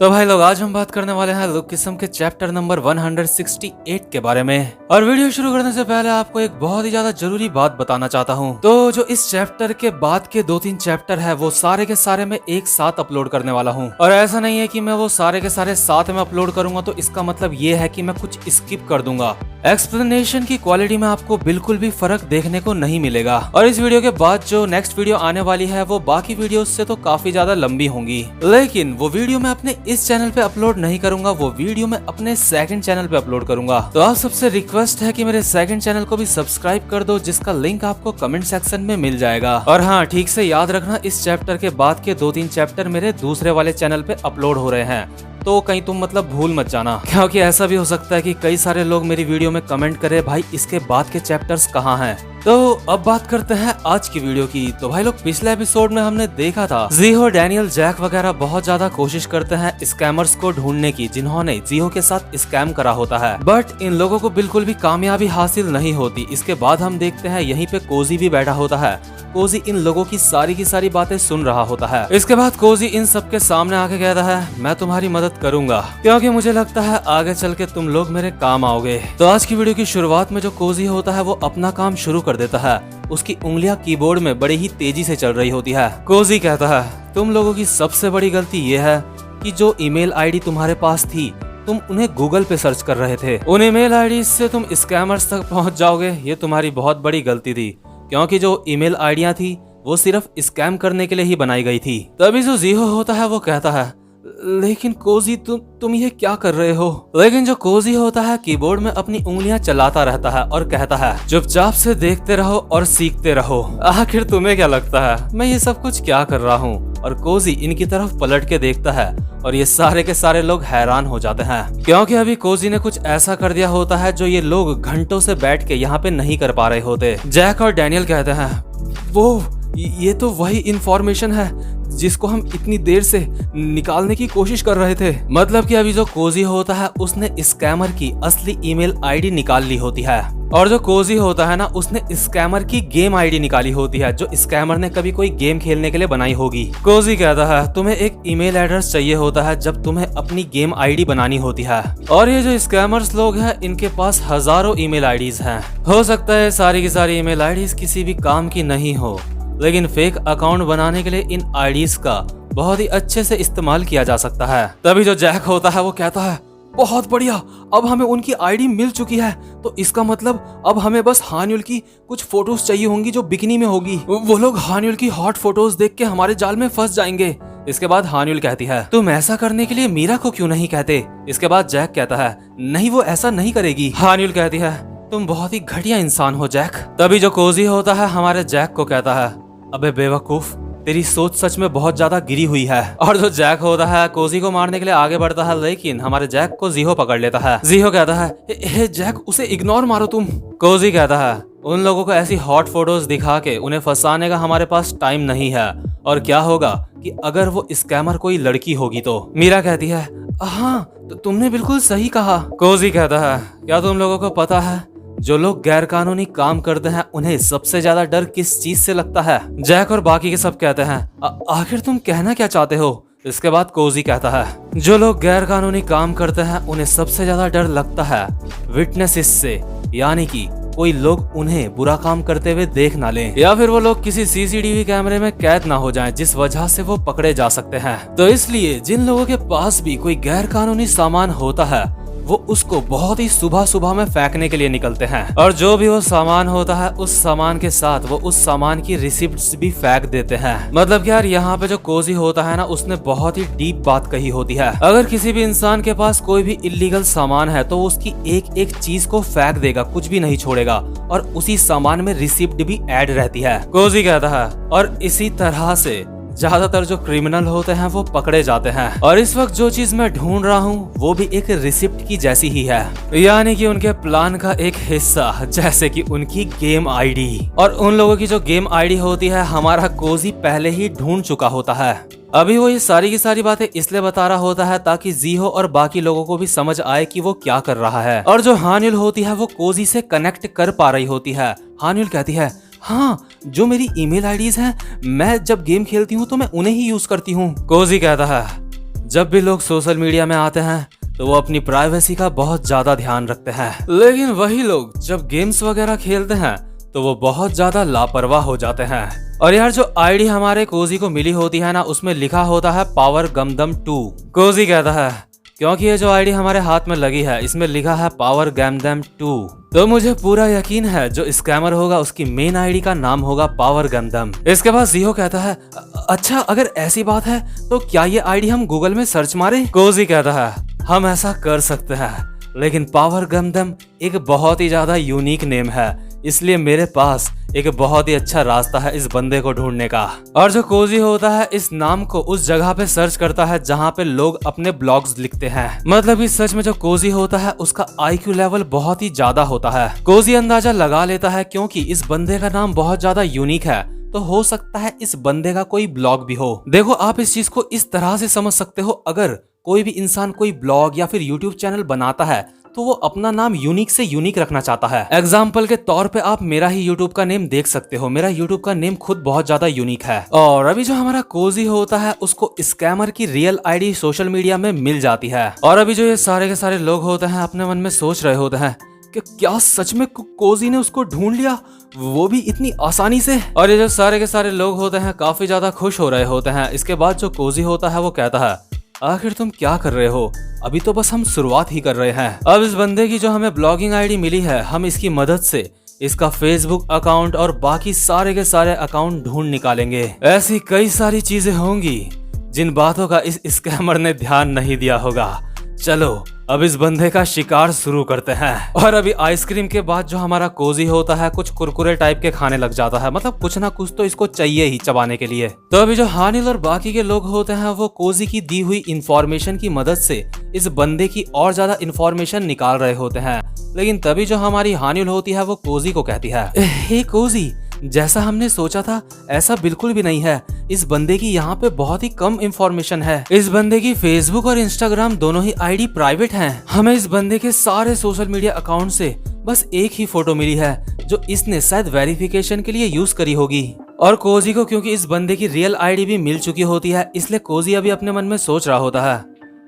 तो भाई लोग, आज हम बात करने वाले हैं लुक किस्म के चैप्टर नंबर 168 के बारे में। और वीडियो शुरू करने से पहले आपको एक बहुत ही ज्यादा जरूरी बात बताना चाहता हूँ। तो जो इस चैप्टर के बाद के 2-3 चैप्टर है वो सारे के सारे मैं एक साथ अपलोड करने वाला हूँ। और ऐसा नहीं है कि मैं वो सारे के सारे साथ में अपलोड करूंगा तो इसका मतलब ये है कि मैं कुछ स्किप कर दूंगा। एक्सप्लेनेशन की क्वालिटी में आपको बिल्कुल भी फर्क देखने को नहीं मिलेगा। और इस वीडियो के बाद जो नेक्स्ट वीडियो आने वाली है वो बाकी वीडियो से तो काफी ज्यादा लंबी होंगी, लेकिन वो वीडियो मैं अपने इस चैनल पे अपलोड नहीं करूंगा, वो वीडियो मैं अपने सेकंड चैनल पे अपलोड करूंगा। तो आप सबसे रिक्वेस्ट है कि मेरे सेकंड चैनल को भी सब्सक्राइब कर दो, जिसका लिंक आपको कमेंट सेक्शन में मिल जाएगा। और हाँ, ठीक से याद रखना, इस चैप्टर के बाद के 2-3 चैप्टर मेरे दूसरे वाले चैनल पे अपलोड हो रहे हैं, तो कहीं तुम मतलब भूल मत जाना, क्योंकि ऐसा भी हो सकता है कि कई सारे लोग मेरी वीडियो में कमेंट करे भाई इसके बाद के चैप्टर्स कहाँ हैं। तो अब बात करते हैं आज की वीडियो की। तो भाई लोग, पिछले एपिसोड में हमने देखा था जीहो, डैनियल, जैक वगैरह बहुत ज्यादा कोशिश करते हैं स्कैमर्स को ढूंढने की जिन्होंने जीहो के साथ स्कैम करा होता है, बट इन लोगों को बिल्कुल भी कामयाबी हासिल नहीं होती। इसके बाद हम देखते हैं यहीं पे कोजी भी बैठा होता है। कोजी इन लोगों की सारी बातें सुन रहा होता है। इसके बाद कोजी इन सबके सामने आके कहता है मैं तुम्हारी मदद करूंगा, क्योंकि मुझे लगता है आगे चल के तुम लोग मेरे काम आओगे। तो आज की वीडियो की शुरुआत में जो कोजी होता है वो अपना काम शुरू कर देता है। उसकी उंगलियां कीबोर्ड में बड़ी ही तेजी से चल रही होती है। कोजी कहता है तुम लोगों की सबसे बड़ी गलती ये है कि जो ईमेल आईडी तुम्हारे पास थी तुम उन्हें गूगल पे सर्च कर रहे थे। उन ईमेल आईडी से तुम स्कैमर्स तक पहुंच जाओगे, ये तुम्हारी बहुत बड़ी गलती थी, क्योंकि जो ईमेल आईडियां थी वो सिर्फ स्कैम करने के लिए ही बनाई गई थी। तभी जो जीहो होता है वो कहता है लेकिन कोजी तुम ये क्या कर रहे हो। लेकिन जो कोजी होता है कीबोर्ड में अपनी उंगलियां चलाता रहता है और कहता है चुपचाप से देखते रहो और सीखते रहो। आखिर तुम्हें क्या लगता है मैं ये सब कुछ क्या कर रहा हूँ। और कोजी इनकी तरफ पलट के देखता है और ये सारे के सारे लोग हैरान हो जाते हैं, क्योंकि अभी कोजी ने कुछ ऐसा कर दिया होता है जो ये लोग घंटों से बैठ के यहाँ पे नहीं कर पा रहे होते। जैक और डैनियल कहते हैं वो ये तो वही इंफॉर्मेशन है जिसको हम इतनी देर से निकालने की कोशिश कर रहे थे। मतलब कि अभी जो कोजी होता है उसने स्कैमर की असली ईमेल आईडी निकाल ली होती है, और जो कोजी होता है ना उसने स्कैमर की गेम आईडी निकाली होती है जो स्कैमर ने कभी कोई गेम खेलने के लिए बनाई होगी। कोजी कहता है तुम्हें एक ईमेल एड्रेस चाहिए होता है जब तुम्हें अपनी गेम आईडी बनानी होती है, और ये जो स्कैमर्स लोग हैं इनके पास हजारों ईमेल आईडीज हैं। हो सकता है सारी की सारी ईमेल आईडीज किसी भी काम की नहीं हो, लेकिन फेक अकाउंट बनाने के लिए इन आईडीज का बहुत ही अच्छे से इस्तेमाल किया जा सकता है। तभी जो जैक होता है वो कहता है बहुत बढ़िया, अब हमें उनकी आईडी मिल चुकी है, तो इसका मतलब अब हमें बस हान्युल की कुछ फोटोज चाहिए होंगी जो बिकनी में होगी। वो लोग हान्युल की हॉट फोटोज देख के हमारे जाल में फंस जाएंगे। इसके बाद हान्युल कहती है तुम ऐसा करने के लिए मीरा को क्यों नहीं कहते। इसके बाद जैक कहता है नहीं, वो ऐसा नहीं करेगी। हान्युल कहती है तुम बहुत ही घटिया इंसान हो जैक। तभी जो कोजी होता है हमारे जैक को कहता है अबे बेवकूफ, तेरी सोच सच में बहुत ज्यादा गिरी हुई है। और जो जैक होता है कोजी को मारने के लिए आगे बढ़ता है, लेकिन हमारे जैक को जीहो पकड़ लेता है। जीहो कहता है हे जैक, उसे इग्नोर मारो तुम। कोजी कहता है उन लोगों को ऐसी हॉट फोटोज दिखा के उन्हें फंसाने का हमारे पास टाइम नहीं है, और क्या होगा कि अगर वो स्कैमर कोई लड़की होगी तो। मीरा कहती है हाँ, तो तुमने बिल्कुल सही कहा। कोजी कहता है क्या तुम लोगों को पता है जो लोग गैर कानूनी काम करते हैं उन्हें सबसे ज्यादा डर किस चीज से लगता है। जैक और बाकी के सब कहते हैं आखिर तुम कहना क्या चाहते हो। इसके बाद कोजी कहता है जो लोग गैर कानूनी काम करते हैं उन्हें सबसे ज्यादा डर लगता है विटनेसेस से, यानी कि कोई लोग उन्हें बुरा काम करते हुए देख ना लें, या फिर वो लोग किसी सीसीटीवी कैमरे में कैद ना हो जाएं, जिस वजह से वो पकड़े जा सकते हैं। तो इसलिए जिन लोगों के पास भी कोई गैर कानूनी सामान होता है वो उसको बहुत ही सुबह में फेंकने के लिए निकलते हैं, और जो भी वो सामान होता है उस सामान के साथ वो उस सामान की रिसिप्ट्स भी फेंक देते हैं। मतलब कि यार यहाँ पे जो कोजी होता है ना उसने बहुत ही डीप बात कही होती है। अगर किसी भी इंसान के पास कोई भी इलीगल सामान है तो वो उसकी एक एक चीज को फेंक देगा, कुछ भी नहीं छोड़ेगा, और उसी सामान में रिसिप्ट भी ऐड रहती है। कोजी कहता है और इसी तरह से ज्यादातर जो क्रिमिनल होते हैं वो पकड़े जाते हैं, और इस वक्त जो चीज मैं ढूंढ रहा हूँ वो भी एक रिसिप्ट की जैसी ही है, यानी कि उनके प्लान का एक हिस्सा, जैसे कि उनकी गेम आईडी। और उन लोगों की जो गेम आईडी होती है हमारा कोजी पहले ही ढूंढ चुका होता है। अभी वो ये सारी की सारी बातें इसलिए बता रहा होता है ताकि जीहो और बाकी लोगों को भी समझ आए कि वो क्या कर रहा है। और जो हान्युल होती है वो कोजी से कनेक्ट कर पा रही होती है। हान्युल कहती है हाँ, जो मेरी ईमेल आईडीज हैं मैं जब गेम खेलती हूँ तो मैं उन्हें ही यूज करती हूँ। कोजी कहता है जब भी लोग सोशल मीडिया में आते हैं तो वो अपनी प्राइवेसी का बहुत ज्यादा ध्यान रखते हैं, लेकिन वही लोग जब गेम्स वगैरह खेलते हैं तो वो बहुत ज्यादा लापरवाह हो जाते हैं। और यार जो आईडी हमारे कोजी को मिली होती है ना, उसमें लिखा होता है पावर गमदम 2। कोजी कहता है क्योंकि ये जो आईडी हमारे हाथ में लगी है इसमें लिखा है पावर गमदम 2, तो मुझे पूरा यकीन है जो स्कैमर होगा उसकी मेन आईडी का नाम होगा पावर गमदम। इसके बाद जियो कहता है अच्छा अगर ऐसी बात है तो क्या ये आईडी हम गूगल में सर्च मारें? कोजी कहता है हम ऐसा कर सकते हैं, लेकिन पावर गमदम एक बहुत ही ज्यादा यूनिक नेम है, इसलिए मेरे पास एक बहुत ही अच्छा रास्ता है इस बंदे को ढूंढने का। और जो कोजी होता है इस नाम को उस जगह पे सर्च करता है जहाँ पे लोग अपने ब्लॉग्स लिखते हैं। मतलब इस सच में जो कोजी होता है उसका IQ लेवल बहुत ही ज्यादा होता है। कोजी अंदाजा लगा लेता है क्योंकि इस बंदे का नाम बहुत ज्यादा यूनिक है, तो हो सकता है इस बंदे का कोई ब्लॉग भी हो। देखो आप इस चीज को इस तरह से समझ सकते हो, अगर कोई भी इंसान कोई ब्लॉग या फिर यूट्यूब चैनल बनाता है तो वो अपना नाम यूनिक से यूनिक रखना चाहता है। एग्जाम्पल के तौर पे आप मेरा ही यूट्यूब का नेम देख सकते हो, मेरा यूट्यूब का नेम खुद बहुत ज्यादा यूनिक है। और अभी जो हमारा कोजी होता है उसको स्कैमर की रियल आईडी सोशल मीडिया में मिल जाती है। और अभी जो ये सारे के सारे लोग होते हैं अपने मन में सोच रहे होते हैं कि क्या सच में कोजी ने उसको ढूंढ लिया, वो भी इतनी आसानी से। और ये जो सारे के सारे लोग होते हैं काफी ज्यादा खुश हो रहे होते हैं। इसके बाद जो कोजी होता है वो कहता है आखिर तुम क्या कर रहे हो, अभी तो बस हम शुरुआत ही कर रहे हैं। अब इस बंदे की जो हमें ब्लॉगिंग आईडी मिली है, हम इसकी मदद से इसका फेसबुक अकाउंट और बाकी सारे के सारे अकाउंट ढूंढ निकालेंगे। ऐसी कई सारी चीजें होंगी जिन बातों का इस स्कैमर ने ध्यान नहीं दिया होगा। चलो अब इस बंदे का शिकार शुरू करते हैं। और अभी आइसक्रीम के बाद जो हमारा कोजी होता है कुछ कुरकुरे टाइप के खाने लग जाता है, मतलब कुछ ना कुछ तो इसको चाहिए ही चबाने के लिए। तो अभी जो हानिल और बाकी के लोग होते हैं वो कोजी की दी हुई इंफॉर्मेशन की मदद से इस बंदे की और ज्यादा इंफॉर्मेशन निकाल रहे होते हैं। लेकिन तभी जो हमारी हानिल होती है वो कोजी को कहती है हे कोजी, जैसा हमने सोचा था ऐसा बिल्कुल भी नहीं है, इस बंदे की यहाँ पे बहुत ही कम इंफॉर्मेशन है। इस बंदे की फेसबुक और इंस्टाग्राम दोनों ही आईडी प्राइवेट हैं। हमें इस बंदे के सारे सोशल मीडिया अकाउंट से बस एक ही फोटो मिली है जो इसने शायद वेरिफिकेशन के लिए यूज करी होगी। और कोजी को क्योंकि इस बंदे की रियल आईडी भी मिल चुकी होती है, इसलिए कोजी अभी अपने मन में सोच रहा होता है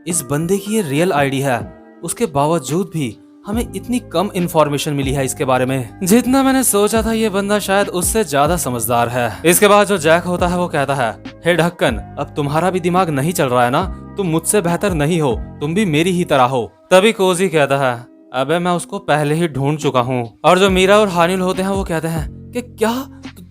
इस बंदे की ये रियल आईडी है, उसके बावजूद भी हमें इतनी कम इंफॉर्मेशन मिली है इसके बारे में। जितना मैंने सोचा था ये बंदा शायद उससे ज्यादा समझदार है। इसके बाद जो जैक होता है वो कहता है हे ढक्कन, अब तुम्हारा भी दिमाग नहीं चल रहा है ना, तुम मुझसे बेहतर नहीं हो, तुम भी मेरी ही तरह हो। तभी कोजी कहता है अबे मैं उसको पहले ही ढूंढ चुका हूँ। और जो मीरा और हानिल होते हैं वो कहते हैं कि क्या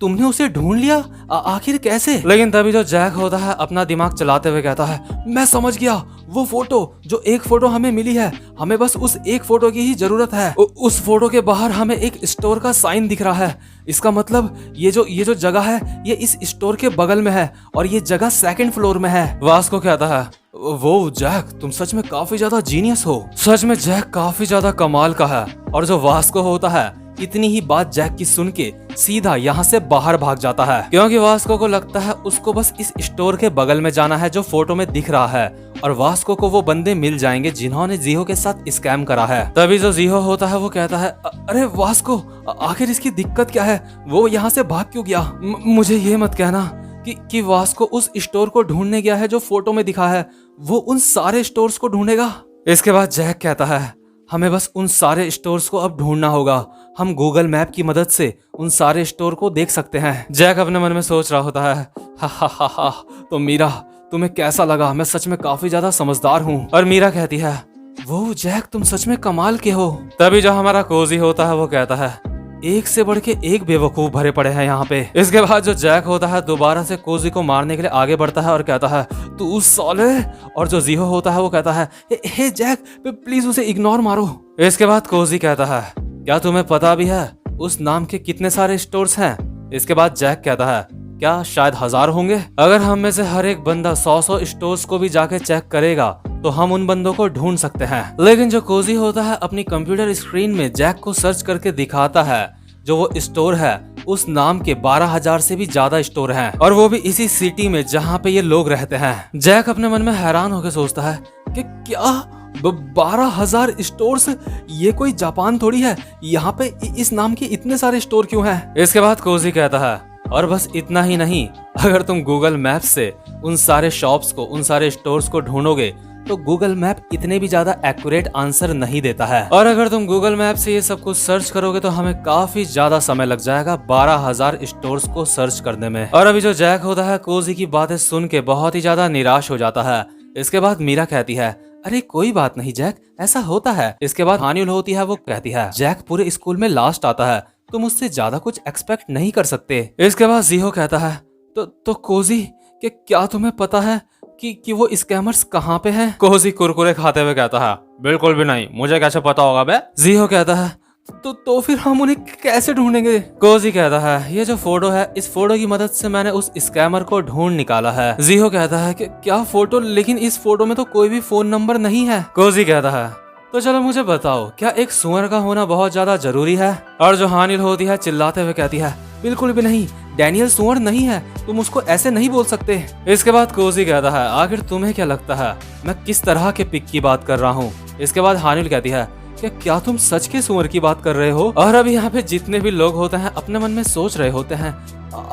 तुमने उसे ढूंढ लिया, आखिर कैसे? लेकिन तभी जो जैक होता है अपना दिमाग चलाते हुए कहता है मैं समझ गया, वो फोटो जो एक फोटो हमें मिली है, हमें बस उस एक फोटो की ही जरूरत है। उस फोटो के बाहर हमें एक स्टोर का साइन दिख रहा है, इसका मतलब ये जो जगह है ये इस स्टोर के बगल में है और ये जगह 2nd फ्लोर में है। वास्को कहता है वो जैक तुम सच में काफी ज्यादा जीनियस हो। सच में जैक काफी ज्यादा कमाल का है। और जो वास्को होता है इतनी ही बात जैक की सुन के सीधा यहाँ से बाहर भाग जाता है, क्योंकि वास्को को लगता है उसको बस इस स्टोर के बगल में जाना है जो फोटो में दिख रहा है, और वास्को को वो बंदे मिल जाएंगे जिन्होंने जियो के साथ स्कैम करा है। तभी जो जियो होता है वो कहता है अरे वास्को, आखिर इसकी दिक्कत क्या है, वो यहाँ से भाग क्यों गया? मुझे ये मत कहना कि वास्को उस स्टोर को ढूंढने गया है जो फोटो में दिखा है, वो उन सारे स्टोर्स को ढूंढेगा। इसके बाद जैक कहता है हमें बस उन सारे स्टोर्स को अब ढूंढना होगा, हम गूगल मैप की मदद से उन सारे स्टोर को देख सकते हैं। जैक अपने मन में सोच रहा होता है हा तो मीरा तुम्हें कैसा लगा, मैं सच में काफी ज्यादा समझदार हूँ। और मीरा कहती है वो जैक तुम सच में कमाल के हो। तभी जो हमारा कोजी होता है वो कहता है एक से बढ़ के एक बेवकूफ भरे पड़े हैं यहाँ पे। इसके बाद जो जैक होता है दोबारा से कोजी को मारने के लिए आगे बढ़ता है और कहता है तू उस साले। और जो जियो होता है वो कहता है हे जैक प्लीज उसे इग्नोर मारो। इसके बाद कोजी कहता है क्या तुम्हें पता भी है उस नाम के कितने सारे स्टोर्स हैं? इसके बाद जैक कहता है क्या शायद 1000 होंगे? अगर हम में से हर एक बंदा 100 स्टोर्स को भी जाके चेक करेगा तो हम उन बंदों को ढूंढ सकते हैं। लेकिन जो कोजी होता है अपनी कंप्यूटर स्क्रीन में जैक को सर्च करके दिखाता है जो वो स्टोर है उस नाम के 12,000 से भी ज्यादा स्टोर हैं, और वो भी इसी सिटी में जहाँ पे ये लोग रहते हैं। जैक अपने मन में हैरान होकर सोचता है कि क्या 12,000 स्टोर्स, ये कोई जापान थोड़ी है, यहाँ पे इस नाम के इतने सारे स्टोर क्यों हैं? इसके बाद कोजी कहता है और बस इतना ही नहीं, अगर तुम गूगल मैप से उन सारे शॉप्स को, उन सारे स्टोर्स को ढूंढोगे तो गूगल मैप इतने भी ज्यादा एक्यूरेट आंसर नहीं देता है। और अगर तुम गूगल मैप से ये सब कुछ सर्च करोगे तो हमें काफी ज्यादा समय लग जाएगा 12,000 स्टोर्स को सर्च करने में। और अभी जो जैक होता है कोजी की बातें सुन के बहुत ही ज्यादा निराश हो जाता है। इसके बाद मीरा कहती है, अरे कोई बात नहीं जैक, ऐसा होता है। इसके बाद हानिल होती है, वो कहती है, जैक पूरे स्कूल में लास्ट आता है, तुम उससे ज्यादा कुछ एक्सपेक्ट नहीं कर सकते। इसके बाद जीहो कहता है, तो कोजी कि क्या तुम्हें पता है कि वो स्कैमर्स कहाँ पे हैं? कोजी कुरकुरे खाते हुए कहता है, बिल्कुल भी नहीं, मुझे कैसे पता होगा बे? जीहो कहता है, तो फिर हम उन्हें कैसे ढूंढेंगे? कोजी कहता है, ये जो फोटो है, इस फोटो की मदद से मैंने उस स्कैमर को ढूंढ निकाला है। जीहो कहता है कि क्या फोटो? लेकिन इस फोटो में तो कोई भी फोन नंबर नहीं है। कोजी कहता है, तो चलो मुझे बताओ, क्या एक सुअर का होना बहुत ज्यादा जरूरी है? और जो हानिल होती है चिल्लाते हुए कहती है, बिल्कुल भी नहीं, डैनियल सुअर नहीं है, तुम उसको ऐसे नहीं बोल सकते। इसके बाद कोजी कहता है, आखिर तुम्हें क्या लगता है मैं किस तरह के पिक की बात कर रहा हूँ? इसके बाद हानिल कहती है, क्या तुम सच के सुअर की बात कर रहे हो? और अभी यहाँ पे जितने भी लोग होते हैं अपने मन में सोच रहे होते हैं,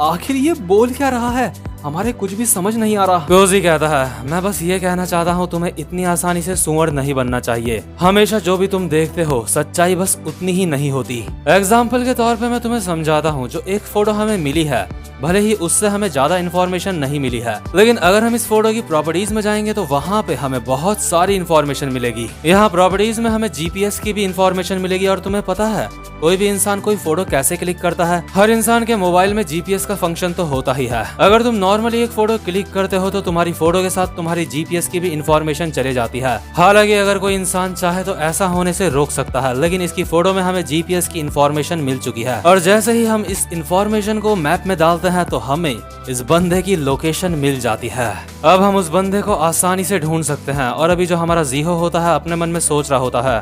आखिर ये बोल क्या रहा है, हमारे कुछ भी समझ नहीं आ रहा। कोजी कहता है, मैं बस ये कहना चाहता हूँ, तुम्हें इतनी आसानी से सुअर नहीं बनना चाहिए। हमेशा जो भी तुम देखते हो सच्चाई बस उतनी ही नहीं होती। एग्जाम्पल के तौर पे मैं तुम्हें समझाता हूँ, जो एक फोटो हमें मिली है, भले ही उससे हमें ज्यादा इन्फॉर्मेशन नहीं मिली है, लेकिन अगर हम इस फोटो की प्रॉपर्टीज में जाएंगे तो वहाँ पे हमें बहुत सारी इन्फॉर्मेशन मिलेगी। यहाँ प्रॉपर्टीज में हमें जीपीएस की भी इन्फॉर्मेशन मिलेगी। और तुम्हें पता है कोई भी इंसान कोई फोटो कैसे क्लिक करता है? हर इंसान के मोबाइल में जीपीएस का फंक्शन तो होता ही है। अगर तुम नॉर्मली एक फोटो क्लिक करते हो तो तुम्हारी फोटो के साथ तुम्हारी जीपीएस की भी इन्फॉर्मेशन चले जाती है। हालांकि अगर कोई इंसान चाहे तो ऐसा होने से रोक सकता है, लेकिन इसकी फोटो में हमें जीपीएस की इन्फॉर्मेशन मिल चुकी है। और जैसे ही हम इस इन्फॉर्मेशन को मैप में डालते हैं तो हमें इस बंदे की लोकेशन मिल जाती है। अब हम उस बंदे को आसानी से ढूंढ सकते हैं। और अभी जो हमारा जीहो होता है अपने मन में सोच रहा होता है,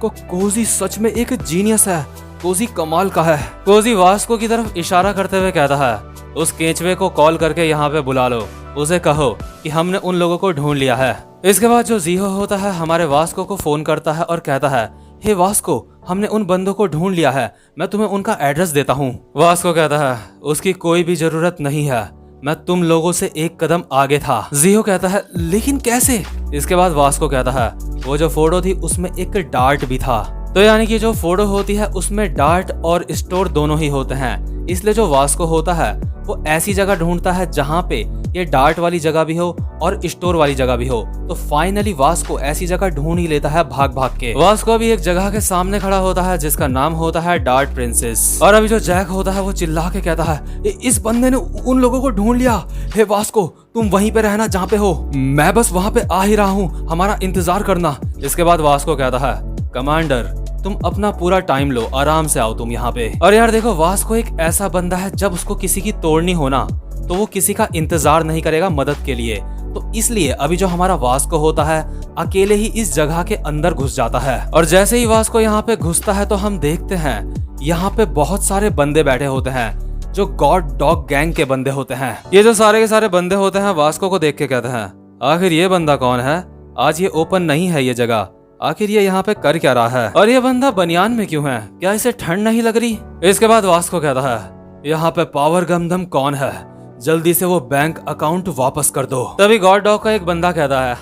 कोजी सच में एक जीनियस है, कोजी कमाल का है। कोजी वास्को की तरफ इशारा करते हुए कहता है, उस केचवे को कॉल करके यहाँ पे बुला लो, उसे कहो कि हमने उन लोगों को ढूंढ लिया है। इसके बाद जो जीहो होता है हमारे वास्को को फोन करता है और कहता है, हे वास्को, हमने उन बंदों को ढूंढ लिया है, मैं तुम्हें उनका एड्रेस देता हूँ। वास्को कहता है, उसकी कोई भी जरूरत नहीं है, मैं तुम लोगों से एक कदम आगे था। जीहो कहता है, लेकिन कैसे? इसके बाद वास्को कहता है, वो जो फोटो थी उसमें एक डार्ट भी था। तो यानी कि जो फोटो होती है उसमें डार्ट और स्टोर दोनों ही होते हैं, इसलिए जो वास्को होता है वो ऐसी जगह ढूंढता है जहाँ पे ये डार्ट वाली जगह भी हो और स्टोर वाली जगह भी हो। तो फाइनली वास्को ऐसी जगह ढूंढ ही लेता है भाग भाग के। वास्को भी एक जगह के सामने खड़ा होता है जिसका नाम होता है डार्ट प्रिंसेस। और अभी जो जैक होता है वो चिल्ला के कहता है, इस बंदे ने उन लोगों को ढूंढ लिया। हे वास्को, तुम वहीं पे रहना जहाँ पे हो, मैं बस वहाँ पे आ ही रहा हूँ, हमारा इंतजार करना। इसके बाद वास्को कहता है, कमांडर तुम अपना पूरा टाइम लो, आराम से आओ तुम यहाँ पे। और यार देखो, वास्को एक ऐसा बंदा है जब उसको किसी की तोड़नी हो ना तो वो किसी का इंतजार नहीं करेगा मदद के लिए। तो इसलिए अभी जो हमारा वास्को होता है अकेले ही इस जगह के अंदर घुस जाता है। और जैसे ही वास्को यहाँ पे घुसता है तो हम देखते हैं यहाँ पे बहुत सारे बंदे बैठे होते हैं जो गॉड डॉग गैंग के बंदे होते हैं। ये जो सारे के सारे बंदे होते हैं वास्को को देख के कहते हैं, आखिर ये बंदा कौन है? आज ये ओपन नहीं है ये जगह, आखिर ये यहाँ पे कर क्या रहा है? और ये बंदा बनियान में क्यों है? क्या इसे ठंड नहीं लग रही? इसके बाद वास्को कहता है, यहाँ पे पावर गमदम कौन है? जल्दी से वो बैंक अकाउंट वापस कर दो। तभी गॉड डॉग का एक बंदा कहता है,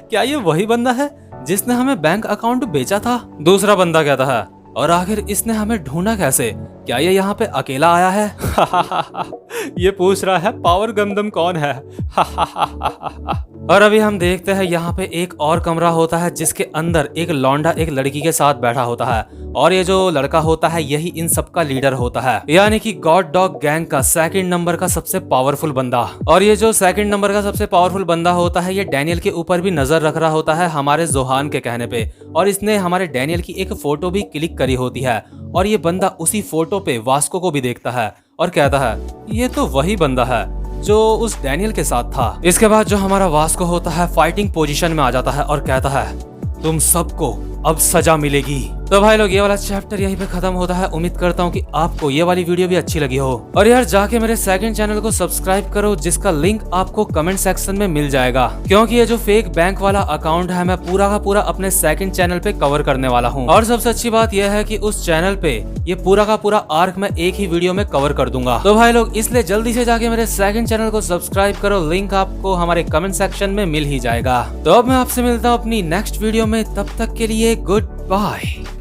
क्या ये वही बंदा है जिसने हमें बैंक अकाउंट बेचा था? दूसरा बंदा कहता है, और आखिर इसने हमें ढूंढा कैसे? क्या ये यहाँ पे अकेला आया है? ये पूछ रहा है पावर गमदम कौन है? और अभी हम देखते हैं यहाँ पे एक और कमरा होता है जिसके अंदर एक लौंडा एक लड़की के साथ बैठा होता है। और ये जो लड़का होता है यही इन सब का लीडर होता है, यानी कि गॉड डॉग गैंग का सेकंड नंबर का सबसे पावरफुल बंदा। और ये जो सेकंड नंबर का सबसे पावरफुल बंदा होता है ये डैनियल के ऊपर भी नजर रख रहा होता है हमारे जोहान के कहने पे। और इसने हमारे डैनियल की एक फोटो भी क्लिक करी होती है। और ये बंदा उसी फोटो पे वास्को को भी देखता है और कहता है, ये तो वही बंदा है जो उस डैनियल के साथ था। इसके बाद जो हमारा वास्को होता है फाइटिंग पोजीशन में आ जाता है और कहता है, तुम सबको अब सजा मिलेगी। तो भाई लोग ये वाला चैप्टर यहीं पे खत्म होता है। उम्मीद करता हूँ कि आपको ये वाली वीडियो भी अच्छी लगी हो। और यार जाके मेरे सेकंड चैनल को सब्सक्राइब करो, जिसका लिंक आपको कमेंट सेक्शन में मिल जाएगा, क्योंकि ये जो फेक बैंक वाला अकाउंट है मैं पूरा का पूरा अपने सेकंड चैनल पे कवर करने वाला हूँ। और सबसे अच्छी बात यह है कि उस चैनल पे ये पूरा का पूरा आर्क मैं एक ही वीडियो में कवर कर दूंगा। तो भाई लोग इसलिए जल्दी से जाके मेरे सेकंड चैनल को सब्सक्राइब करो, लिंक आपको हमारे कमेंट सेक्शन में मिल ही जाएगा। तो अब मैं आपसे मिलता हूँ अपनी नेक्स्ट वीडियो में, तब तक के लिए गुड बाय।